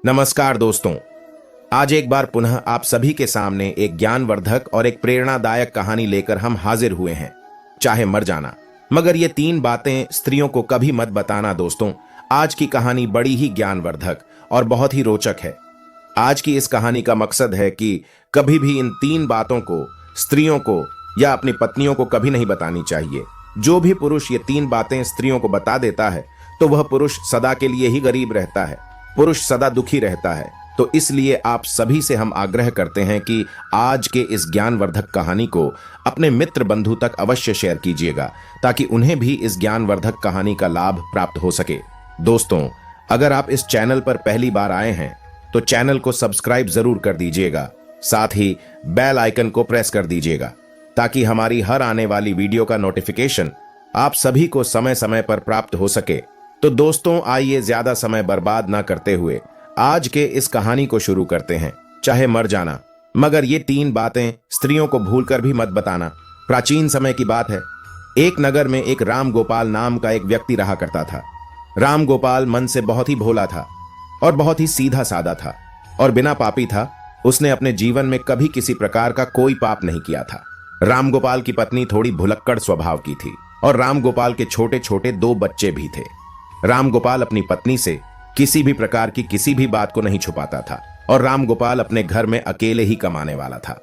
नमस्कार दोस्तों। आज एक बार पुनः आप सभी के सामने एक ज्ञानवर्धक और एक प्रेरणादायक कहानी लेकर हम हाजिर हुए हैं। चाहे मर जाना, मगर ये 3 बातें स्त्रियों को कभी मत बताना। दोस्तों, आज की कहानी बड़ी ही ज्ञानवर्धक और बहुत ही रोचक है। आज की इस कहानी का मकसद है कि कभी भी इन 3 बातों को स्त्रियों को या अपनी पत्नियों को कभी नहीं बतानी चाहिए। जो भी पुरुष ये 3 बातें स्त्रियों को बता देता है तो वह पुरुष सदा के लिए ही गरीब रहता है, पुरुष सदा दुखी रहता है। तो इसलिए आप सभी से हम आग्रह करते हैं कि आज के इस ज्ञानवर्धक कहानी को अपने मित्र बंधु तक अवश्य शेयर कीजिएगा, ताकि उन्हें भी इस ज्ञानवर्धक कहानी का लाभ प्राप्त हो सके। दोस्तों, अगर आप इस चैनल पर पहली बार आए हैं तो चैनल को सब्सक्राइब जरूर कर दीजिएगा, साथ ही बेल आइकन को प्रेस कर दीजिएगा, ताकि हमारी हर आने वाली वीडियो का नोटिफिकेशन आप सभी को समय समय पर प्राप्त हो सके। तो दोस्तों, आइए ज्यादा समय बर्बाद ना करते हुए आज के इस कहानी को शुरू करते हैं। चाहे मर जाना, मगर ये 3 बातें स्त्रियों को भूलकर भी मत बताना। प्राचीन समय की बात है। एक नगर में एक राम गोपाल नाम का एक व्यक्ति रहा करता था। राम गोपाल मन से बहुत ही भोला था और बहुत ही सीधा साधा था और बिना पापी था। उसने अपने जीवन में कभी किसी प्रकार का कोई पाप नहीं किया था। राम गोपाल की पत्नी थोड़ी भुलक्कड़ स्वभाव की थी और राम गोपाल के छोटे छोटे 2 बच्चे भी थे। राम गोपाल अपनी पत्नी से किसी भी प्रकार की किसी भी बात को नहीं छुपाता था और राम गोपाल अपने घर में अकेले ही कमाने वाला था।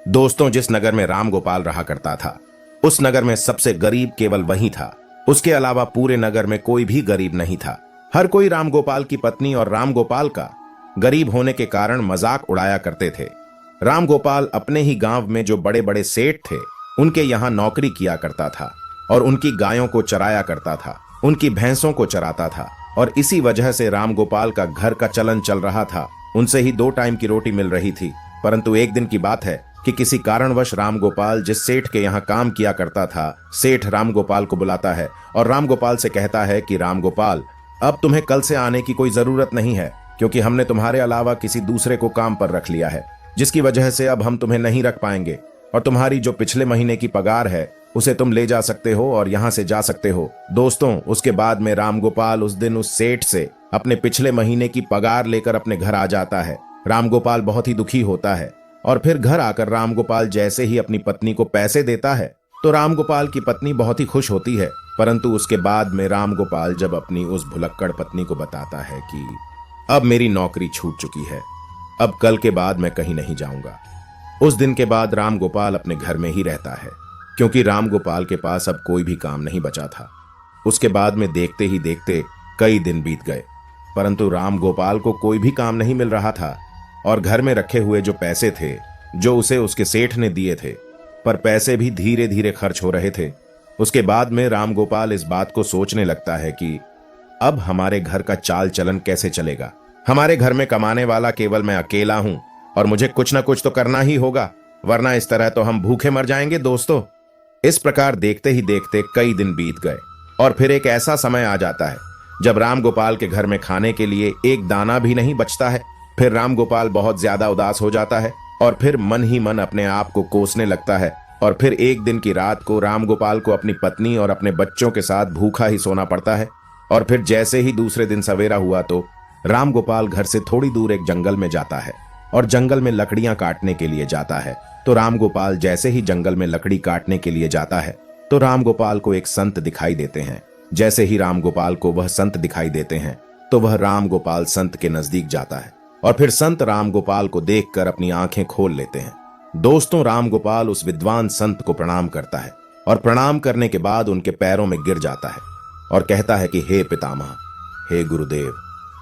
दोस्तों, जिस नगर में राम गोपाल रहा करता था उस नगर में सबसे गरीब केवल वही था। उसके अलावा पूरे नगर में कोई भी गरीब नहीं था। हर कोई राम गोपाल की पत्नी और राम गोपाल का गरीब होने के कारण मजाक उड़ाया करते थे। राम गोपाल अपने ही गांव में जो बड़े बड़े सेठ थे उनके यहाँ नौकरी किया करता था और उनकी गायों को चराया करता था, उनकी भैंसों को चराता था और इसी वजह से राम गोपाल का घर का चलन चल रहा था। उनसे ही 2 टाइम की रोटी मिल रही थी। परंतु एक दिन की बात है कि किसी कारणवश राम गोपाल जिस सेठ के यहाँ काम किया करता था, सेठ राम गोपाल को बुलाता है और राम गोपाल से कहता है कि राम गोपाल, अब तुम्हें कल से आने की कोई जरूरत नहीं है, क्योंकि हमने तुम्हारे अलावा किसी दूसरे को काम पर रख लिया है, जिसकी वजह से अब हम तुम्हें नहीं रख पाएंगे और तुम्हारी जो पिछले महीने की पगार है उसे तुम ले जा सकते हो और यहां से जा सकते हो। दोस्तों, उसके बाद में राम गोपाल उस दिन उस सेठ से अपने पिछले महीने की पगार लेकर अपने घर आ जाता है। राम गोपाल बहुत ही दुखी होता है और फिर घर आकर राम गोपाल जैसे ही अपनी पत्नी को पैसे देता है तो राम गोपाल की पत्नी बहुत ही खुश होती है। परंतु उसके बाद में राम गोपाल जब अपनी उस भुलक्कड़ पत्नी को बताता है कि अब मेरी नौकरी छूट चुकी है, अब कल के बाद मैं कहीं नहीं जाऊंगा, उस दिन के बाद राम गोपाल अपने घर में ही रहता है, क्योंकि राम गोपाल के पास अब कोई भी काम नहीं बचा था। उसके बाद में देखते ही देखते कई दिन बीत गए, परंतु राम गोपाल को कोई भी काम नहीं मिल रहा था और घर में रखे हुए जो पैसे थे जो उसे उसके सेठ ने दिए थे, पर पैसे भी धीरे धीरे खर्च हो रहे थे। उसके बाद में राम गोपाल इस बात को सोचने लगता है कि अब हमारे घर का चाल चलन कैसे चलेगा। हमारे घर में कमाने वाला केवल मैं अकेला हूं और मुझे कुछ ना कुछ तो करना ही होगा, वरना इस तरह तो हम भूखे मर जाएंगे। दोस्तों, इस प्रकार देखते ही देखते कई दिन बीत गए और फिर एक ऐसा समय आ जाता है जब राम गोपाल के घर में खाने के लिए एक दाना भी नहीं बचता है। फिर राम गोपाल बहुत ज्यादा उदास हो जाता है और फिर मन ही मन अपने आप को कोसने लगता है। और फिर एक दिन की रात को राम गोपाल को अपनी पत्नी और अपने बच्चों के साथ भूखा ही सोना पड़ता है। और फिर जैसे ही दूसरे दिन सवेरा हुआ तो राम गोपाल घर से थोड़ी दूर एक जंगल में जाता है और जंगल में लकड़ियां काटने के लिए जाता है। तो राम गोपाल जैसे ही जंगल में लकड़ी काटने के लिए जाता है तो राम गोपाल को एक संत दिखाई देते हैं। जैसे ही राम गोपाल को वह संत दिखाई देते हैं तो वह राम गोपाल संत के नजदीक जाता है और फिर संत राम गोपाल को देखकर अपनी आंखें खोल लेते हैं। दोस्तों, राम गोपाल उस विद्वान संत को प्रणाम करता है और प्रणाम करने के बाद उनके पैरों में गिर जाता है और कहता है कि हे पितामह, हे गुरुदेव,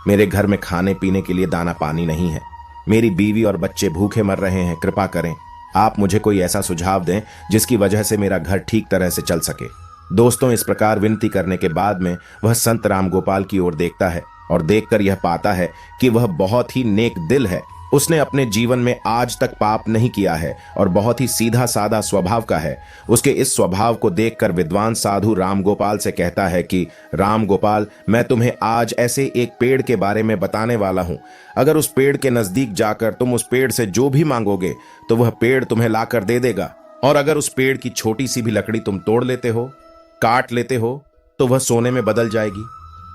मेरे घर में खाने पीने के लिए दाना पानी नहीं है, मेरी बीवी और बच्चे भूखे मर रहे हैं, कृपा करें आप मुझे कोई ऐसा सुझाव दें जिसकी वजह से मेरा घर ठीक तरह से चल सके। दोस्तों, इस प्रकार विनती करने के बाद में वह संत राम गोपाल की ओर देखता है और देखकर यह पाता है कि वह बहुत ही नेक दिल है। उसने अपने जीवन में आज तक पाप नहीं किया है और बहुत ही सीधा साधा स्वभाव का है। उसके इस स्वभाव को देखकर विद्वान साधु राम गोपाल से कहता है कि राम गोपाल, मैं तुम्हें आज ऐसे एक पेड़ के बारे में बताने वाला हूं। अगर उस पेड़ के नजदीक जाकर तुम उस पेड़ से जो भी मांगोगे तो वह पेड़ तुम्हें लाकर दे देगा, और अगर उस पेड़ की छोटी सी भी लकड़ी तुम तोड़ लेते हो, काट लेते हो, तो वह सोने में बदल जाएगी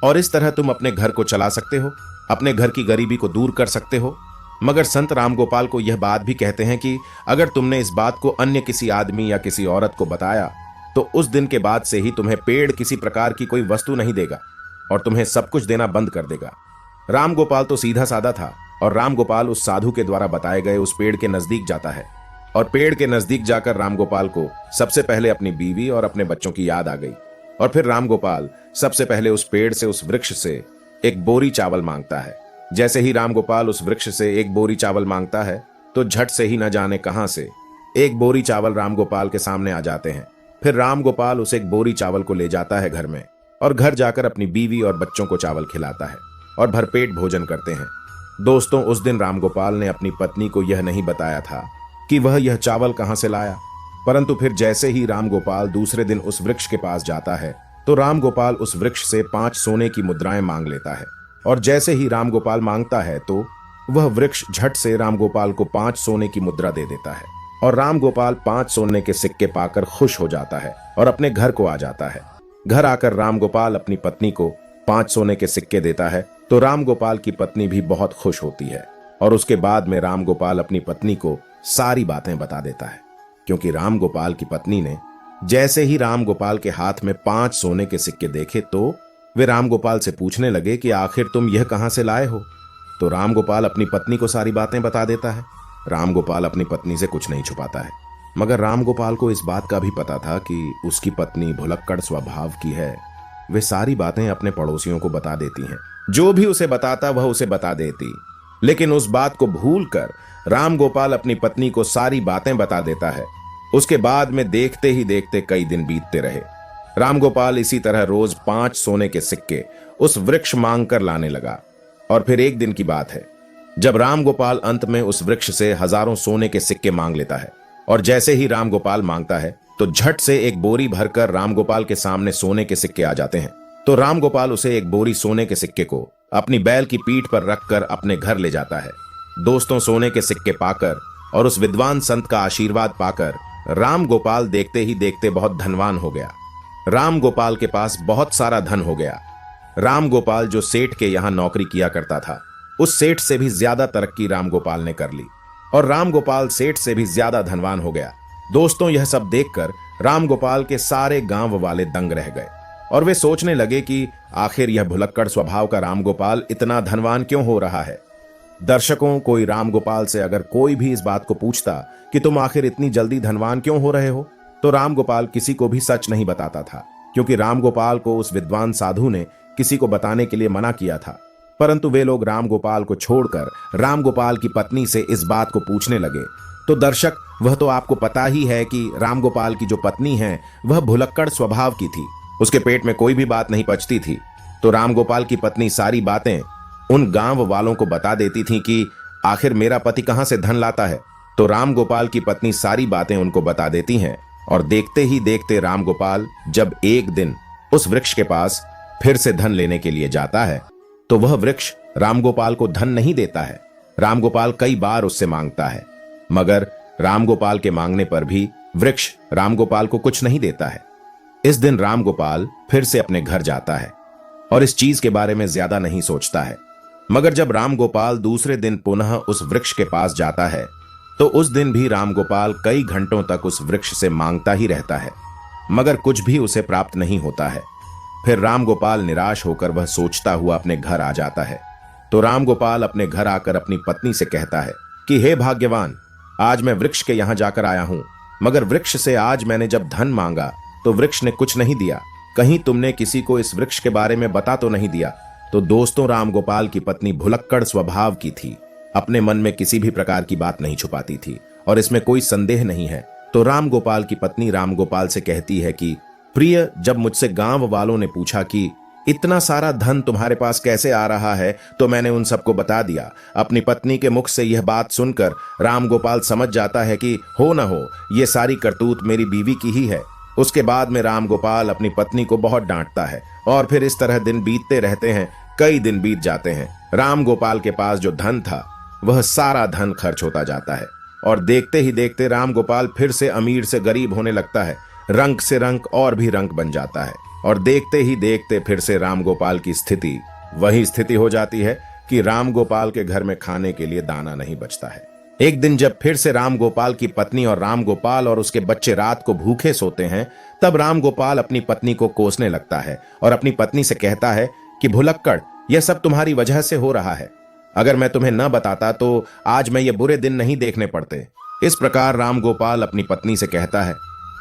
और इस तरह तुम अपने घर को चला सकते हो। अपने घर की गरीबी को दूर कर सकते हो। मगर संत रामगोपाल को यह बात भी कहते हैं कि अगर तुमने इस बात को अन्य किसी आदमी या किसी औरत को बताया तो उस दिन के बाद से ही तुम्हें पेड़ किसी प्रकार की कोई वस्तु नहीं देगा और तुम्हें सब कुछ देना बंद कर देगा। रामगोपाल तो सीधा साधा था और रामगोपाल उस साधु के द्वारा बताए गए उस पेड़ के नजदीक जाता है और पेड़ के नजदीक जाकर रामगोपाल को सबसे पहले अपनी बीवी और अपने बच्चों की याद आ गई। और फिर रामगोपाल सबसे पहले उस पेड़ से, उस वृक्ष से एक बोरी चावल मांगता है। जैसे ही रामगोपाल उस वृक्ष से एक बोरी चावल मांगता है तो झट से ही न जाने कहां से एक बोरी चावल रामगोपाल के सामने आ जाते हैं। फिर रामगोपाल उस एक बोरी चावल को ले जाता है घर में और घर जाकर अपनी बीवी और बच्चों को चावल खिलाता है और भरपेट भोजन करते हैं। दोस्तों, उस दिन रामगोपाल ने अपनी पत्नी को यह नहीं बताया था कि वह यह चावल कहां से लाया, परंतु फिर जैसे ही रामगोपाल दूसरे दिन उस वृक्ष के पास जाता है तो रामगोपाल उस वृक्ष से 5 सोने की मुद्राएं मांग लेता है। और जैसे ही रामगोपाल मांगता है तो वह वृक्ष झट से रामगोपाल को 5 सोने की मुद्रा दे देता है और रामगोपाल 5 सोने के सिक्के पाकर खुश हो जाता है और अपने घर को आ जाता है। घर आकर रामगोपाल अपनी पत्नी को 5 सोने के सिक्के देता है तो रामगोपाल की पत्नी भी बहुत खुश होती है और उसके बाद में रामगोपाल अपनी पत्नी को सारी बातें बता देता है, क्योंकि रामगोपाल की पत्नी ने जैसे ही रामगोपाल के हाथ में 5 सोने के सिक्के देखे तो वे रामगोपाल से पूछने लगे कि आखिर तुम यह कहां से लाए हो। तो रामगोपाल अपनी पत्नी को सारी बातें बता देता है। रामगोपाल अपनी पत्नी से कुछ नहीं छुपाता है, मगर रामगोपाल को इस बात का भी पता था कि उसकी पत्नी भुलक्कड़ स्वभाव की है। वे सारी बातें अपने पड़ोसियों को बता देती हैं, जो भी उसे बताता वह उसे बता देती। लेकिन उस बात को भूलकर रामगोपाल अपनी पत्नी को सारी बातें बता देता है। उसके बाद में देखते ही देखते कई दिन बीतते रहे। रामगोपाल इसी तरह रोज 5 सोने के सिक्के उस वृक्ष मांग कर लाने लगा। और फिर एक दिन की बात है जब रामगोपाल अंत में उस वृक्ष से हजारों सोने के सिक्के मांग लेता है और जैसे ही रामगोपाल मांगता है तो झट से एक बोरी भरकर रामगोपाल के सामने सोने के सिक्के आ जाते हैं। तो रामगोपाल उसे एक बोरी सोने के सिक्के को अपनी बैल की पीठ पर रखकर अपने घर ले जाता है। दोस्तों, सोने के सिक्के पाकर और उस विद्वान संत का आशीर्वाद पाकर रामगोपाल देखते ही देखते बहुत धनवान हो गया। रामगोपाल के पास बहुत सारा धन हो गया। रामगोपाल जो सेठ के यहां नौकरी किया करता था, उस सेठ से भी ज्यादा तरक्की रामगोपाल ने कर ली और रामगोपाल सेठ से भी ज्यादा धनवान हो गया। दोस्तों, यह सब देखकर रामगोपाल के सारे गांव वाले दंग रह गए और वे सोचने लगे कि आखिर यह भुलक्कड़ स्वभाव का रामगोपाल इतना धनवान क्यों हो रहा है। दर्शकों, कोई रामगोपाल से अगर कोई भी इस बात को पूछता कि तुम आखिर इतनी जल्दी धनवान क्यों हो रहे हो, तो रामगोपाल किसी को भी सच नहीं बताता था, क्योंकि रामगोपाल को उस विद्वान साधु ने किसी को बताने के लिए मना किया था। परंतु वे लोग रामगोपाल को छोड़कर रामगोपाल की पत्नी से इस बात को पूछने लगे। तो दर्शक, वह तो आपको पता ही है कि रामगोपाल की जो पत्नी है वह भुलक्कड़ स्वभाव की थी। उसके पेट में कोई भी बात नहीं पचती थी। तो रामगोपाल की पत्नी सारी बातें उन गांव वालों को बता देती थी कि आखिर मेरा पति कहां से धन लाता है। तो रामगोपाल की पत्नी सारी बातें उनको बता देती हैं और देखते ही देखते रामगोपाल जब एक दिन उस वृक्ष के पास फिर से धन लेने के लिए जाता है तो वह वृक्ष रामगोपाल को धन नहीं देता है। रामगोपाल कई बार उससे मांगता है, मगर रामगोपाल के मांगने पर भी वृक्ष रामगोपाल को कुछ नहीं देता है। इस दिन रामगोपाल फिर से अपने घर जाता है और इस चीज के बारे में ज्यादा नहीं सोचता है। मगर जब रामगोपाल दूसरे दिन पुनः उस वृक्ष के पास जाता है तो उस दिन भी रामगोपाल कई घंटों तक उस वृक्ष से मांगता ही रहता है, मगर कुछ भी उसे प्राप्त नहीं होता है। फिर रामगोपाल निराश होकर वह सोचता हुआ अपने घर आ जाता है। तो रामगोपाल अपने घर आकर अपनी पत्नी से कहता है कि हे भाग्यवान, आज मैं वृक्ष के यहां जाकर आया हूं, मगर वृक्ष से आज मैंने जब धन मांगा तो वृक्ष ने कुछ नहीं दिया। कहीं तुमने किसी को इस वृक्ष के बारे में बता तो नहीं दिया। तो दोस्तों, रामगोपाल की पत्नी भुलक्कड़ स्वभाव की थी, अपने मन में किसी भी प्रकार की बात नहीं छुपाती थी और इसमें कोई संदेह नहीं है। तो रामगोपाल की पत्नी रामगोपाल से कहती है कि प्रिय, जब मुझसे गांव वालों ने पूछा कि इतना सारा धन तुम्हारे पास कैसे आ रहा है, तो मैंने उन सबको बता दिया। अपनी पत्नी के मुख से यह बात सुनकर रामगोपाल समझ जाता है कि हो न हो यह सारी करतूत मेरी बीवी की ही है। उसके बाद में रामगोपाल अपनी पत्नी को बहुत डांटता है और फिर इस तरह दिन बीतते रहते हैं। कई दिन बीत जाते हैं। रामगोपाल के पास जो धन था वह सारा धन खर्च होता जाता है और देखते ही देखते रामगोपाल फिर से अमीर से गरीब होने लगता है। रंक से रंक और भी रंक बन जाता है और देखते ही देखते फिर से रामगोपाल की स्थिति वही स्थिति हो जाती है कि राम गोपाल के घर में खाने के लिए दाना नहीं बचता है। एक दिन जब फिर से राम गोपाल की पत्नी और राम गोपाल और उसके बच्चे रात को भूखे सोते हैं, तब राम गोपाल अपनी पत्नी को कोसने लगता है और अपनी पत्नी से कहता है कि भुलक्कड़, यह सब तुम्हारी वजह से हो रहा है। अगर मैं तुम्हें न बताता तो आज मैं ये बुरे दिन नहीं देखने पड़ते। इस प्रकार राम गोपाल अपनी पत्नी से कहता है।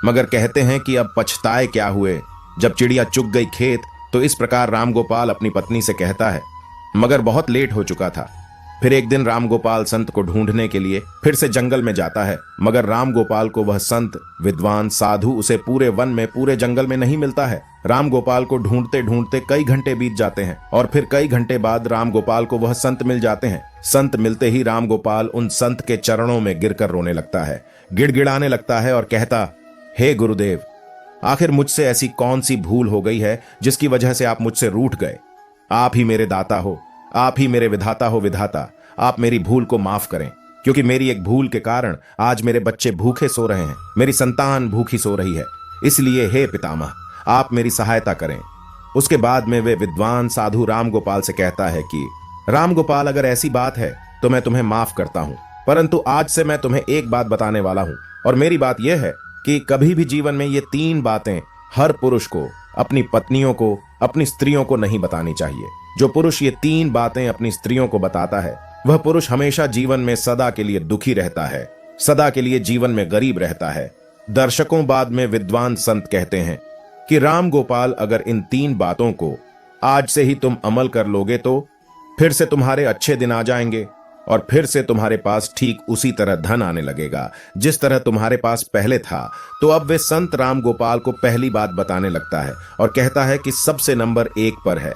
मगर कहते हैं कि अब पछताए क्या हुए, जब चिड़िया चुग गई खेत। तो इस प्रकार राम गोपाल अपनी पत्नी से कहता है, मगर बहुत लेट हो चुका था। फिर एक दिन राम गोपाल संत को ढूंढने के लिए फिर से जंगल में जाता है, मगर राम गोपाल को वह संत, विद्वान, साधु उसे पूरे वन में, पूरे जंगल में नहीं मिलता है। राम गोपाल को ढूंढते ढूंढते कई घंटे बीत जाते हैं और फिर कई घंटे बाद राम गोपाल को वह संत मिल जाते हैं। संत मिलते ही राम गोपाल उन संत के चरणों में गिरकर रोने लगता है, गिड़गिड़ाने लगता है और कहता, हे गुरुदेव, आखिर मुझसे ऐसी कौन सी भूल हो गई है जिसकी वजह से आप मुझसे रूठ गए। आप ही मेरे दाता हो, आप ही मेरे विधाता हो विधाता। आप मेरी भूल को माफ करें, क्योंकि मेरी एक भूल के कारण आज मेरे बच्चे भूखे सो रहे हैं, मेरी संतान भूखी सो रही है। इसलिए हे पितामह, आप मेरी सहायता करें। उसके बाद में वे विद्वान साधु राम गोपाल से कहता है कि राम गोपाल, अगर ऐसी बात है तो मैं तुम्हें माफ करता हूं, परंतु आज से मैं तुम्हें एक बात बताने वाला हूं। और मेरी बात यह है कि कभी भी जीवन में ये 3 बातें हर पुरुष को, अपनी पत्नियों को, अपनी स्त्रियों को नहीं बतानी चाहिए। जो पुरुष ये 3 बातें अपनी स्त्रियों को बताता है, वह पुरुष हमेशा जीवन में सदा के लिए दुखी रहता है, सदा के लिए जीवन में गरीब रहता है। दर्शकों, बाद में विद्वान संत कहते हैं कि राम गोपाल, अगर इन 3 बातों को आज से ही तुम अमल कर लोगे तो फिर से तुम्हारे अच्छे दिन आ जाएंगे और फिर से तुम्हारे पास ठीक उसी तरह धन आने लगेगा जिस तरह तुम्हारे पास पहले था। तो अब वे संत राम गोपाल को पहली बात बताने लगता है और कहता है कि सबसे नंबर 1 पर है,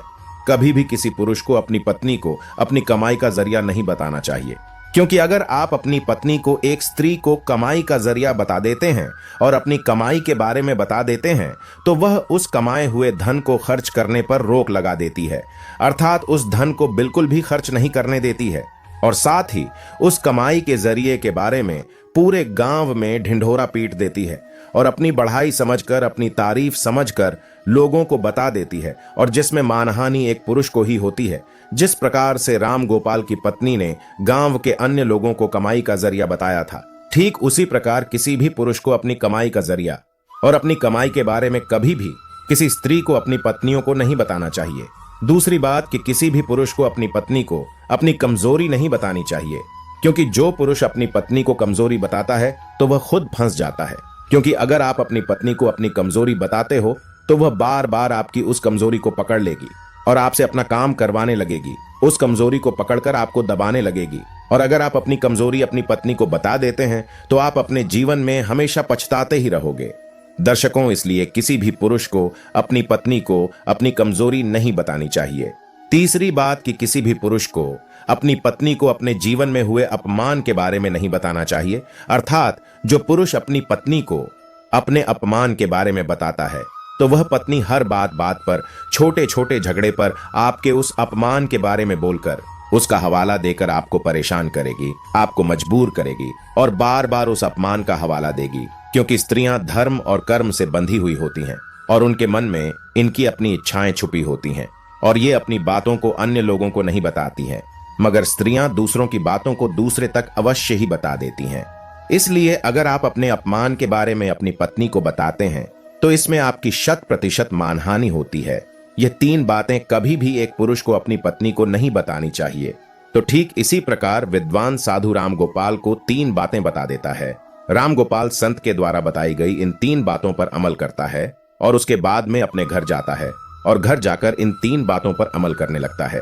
कभी भी किसी पुरुष को अपनी पत्नी को अपनी कमाई का जरिया नहीं बताना चाहिए। क्योंकि अगर आप अपनी पत्नी को, एक स्त्री को, कमाई का जरिया बता देते हैं और अपनी कमाई के बारे में बता देते हैं, तो वह उस कमाए हुए धन को खर्च करने पर रोक लगा देती है, अर्थात उस धन को बिल्कुल भी खर्च नहीं करने देती है। और साथ ही उस कमाई के जरिए के बारे में पूरे गांव में ढिंढोरा पीट देती है और अपनी बढ़ाई समझकर, अपनी तारीफ समझकर लोगों को बता देती है, और जिसमें मानहानि एक पुरुष को ही होती है। जिस प्रकार से राम गोपाल की पत्नी ने गांव के अन्य लोगों को कमाई का जरिया बताया था, ठीक उसी प्रकार किसी भी पुरुष को अपनी कमाई का जरिया और अपनी कमाई के बारे में कभी भी किसी स्त्री को, अपनी पत्नियों को नहीं बताना चाहिए। दूसरी बात कि किसी भी पुरुष को अपनी पत्नी को अपनी कमजोरी नहीं बतानी चाहिए, क्योंकि जो पुरुष अपनी पत्नी को कमजोरी बताता है तो वह खुद फंस जाता है। क्योंकि अगर आप अपनी पत्नी को अपनी कमजोरी बताते हो तो वह बार बार आपकी उस कमजोरी को पकड़ लेगी और आपसे अपना काम करवाने लगेगी, उस कमजोरी को पकड़कर आपको दबाने लगेगी। और अगर आप अपनी कमजोरी अपनी पत्नी को बता देते हैं तो आप अपने जीवन में हमेशा पछताते ही रहोगे। दर्शकों, इसलिए किसी भी पुरुष को अपनी पत्नी को अपनी कमजोरी नहीं बतानी चाहिए। तीसरी बात कि किसी भी पुरुष को अपनी पत्नी को अपने जीवन में हुए अपमान के बारे में नहीं बताना चाहिए, अर्थात जो पुरुष अपनी पत्नी को अपने अपमान के बारे में बताता है तो वह पत्नी हर बात बात पर, छोटे छोटे झगड़े पर आपके उस अपमान के बारे में बोलकर, उसका हवाला देकर आपको परेशान करेगी, आपको मजबूर करेगी और बार बार उस अपमान का हवाला देगी। क्योंकि स्त्रियां धर्म और कर्म से बंधी हुई होती हैं और उनके मन में इनकी अपनी इच्छाएं छुपी होती हैं और ये अपनी बातों को अन्य लोगों को नहीं बताती हैं, मगर स्त्रियां दूसरों की बातों को दूसरे तक अवश्य ही बता देती हैं। इसलिए अगर आप अपने अपमान के बारे में अपनी पत्नी को बताते हैं तो इसमें आपकी 100% मानहानि होती है। ये 3 बातें कभी भी एक पुरुष को अपनी पत्नी को नहीं बतानी चाहिए। तो ठीक इसी प्रकार विद्वान साधु राम गोपाल को 3 बातें बता देता है। राम गोपाल संत के द्वारा बताई गई इन 3 बातों पर अमल करता है और उसके बाद में अपने घर जाता है और घर जाकर इन 3 बातों पर अमल करने लगता है।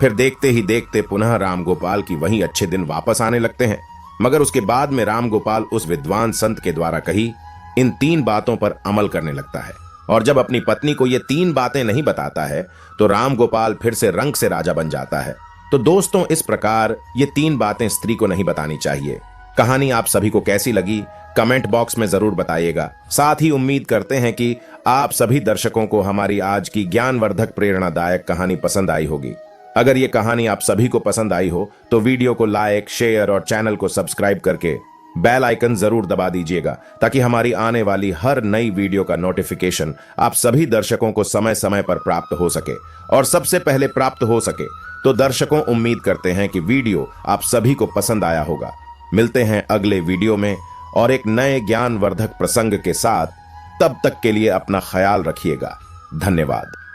फिर देखते ही देखते पुनः राम गोपाल की वही अच्छे दिन वापस आने लगते हैं, मगर उसके बाद में राम गोपाल उस विद्वान संत के द्वारा कही इन 3 बातों पर अमल करने लगता है। और जब अपनी पत्नी को ये 3 बातें नहीं बताता है तो राम गोपाल फिर से रंग से राजा बन जाता है। तो दोस्तों, इस प्रकार ये 3 बातें स्त्री को नहीं बतानी चाहिए। कहानी आप सभी को कैसी लगी कमेंट बॉक्स में जरूर बताइएगा। साथ ही उम्मीद करते हैं कि आप सभी दर्शकों को हमारी आज की ज्ञानवर्धक प्रेरणादायक कहानी पसंद आई होगी। अगर ये कहानी आप सभी को पसंद आई हो तो वीडियो को लाइक, शेयर और चैनल को सब्सक्राइब करके बेल आइकन जरूर दबा दीजिएगा, ताकि हमारी आने वाली हर नई वीडियो का नोटिफिकेशन आप सभी दर्शकों को समय समय पर प्राप्त हो सके। और सबसे पहले प्राप्त हो सके तो दर्शकों, उम्मीद करते हैं कि वीडियो आप सभी को पसंद आया होगा। मिलते हैं अगले वीडियो में और एक नए ज्ञानवर्धक प्रसंग के साथ। तब तक के लिए अपना ख्याल रखिएगा। धन्यवाद।